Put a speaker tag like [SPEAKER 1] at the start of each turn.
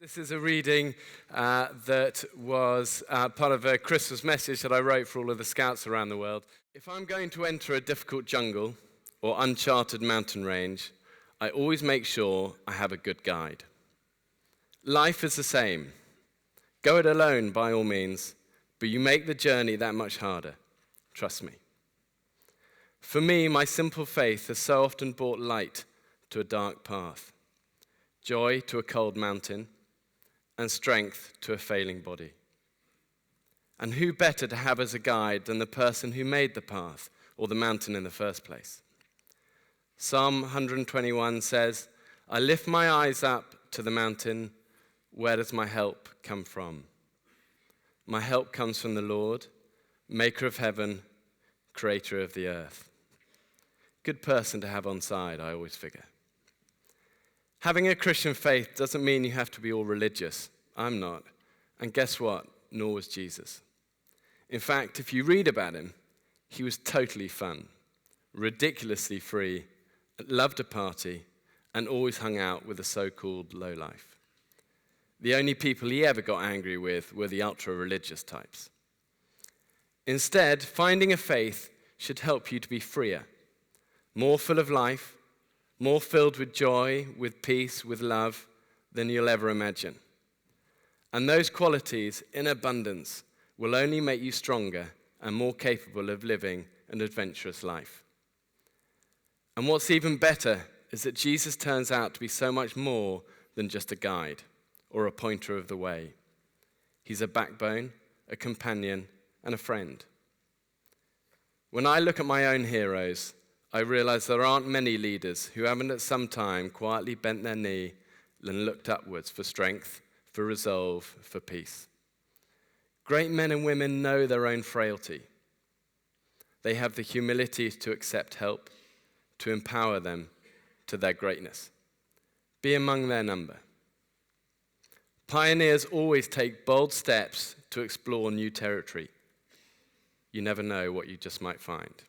[SPEAKER 1] This is a reading that was part of a Christmas message that I wrote for all of the scouts around the world. If I'm going to enter a difficult jungle or uncharted mountain range, I always make sure I have a good guide. Life is the same. Go it alone by all means, but you make the journey that much harder. Trust me. For me, my simple faith has so often brought light to a dark path, joy to a cold mountain, and strength to a failing body. And who better to have as a guide than the person who made the path or the mountain in the first place? Psalm 121 says, "I lift my eyes up to the mountain. Where does my help come from? My help comes from the Lord, maker of heaven, creator of the earth." Good person to have on side, I always figure. Having a Christian faith doesn't mean you have to be all religious. I'm not. And guess what? Nor was Jesus. In fact, if you read about him, he was totally fun, ridiculously free, loved a party, and always hung out with the so-called lowlife. The only people he ever got angry with were the ultra-religious types. Instead, finding a faith should help you to be freer, more full of life, more filled with joy, with peace, with love than you'll ever imagine. And those qualities in abundance will only make you stronger and more capable of living an adventurous life. And what's even better is that Jesus turns out to be so much more than just a guide or a pointer of the way. He's a backbone, a companion, and a friend. When I look at my own heroes, I realize there aren't many leaders who haven't at some time quietly bent their knee and looked upwards for strength, for resolve, for peace. Great men and women know their own frailty. They have the humility to accept help, to empower them to their greatness. Be among their number. Pioneers always take bold steps to explore new territory. You never know what you just might find.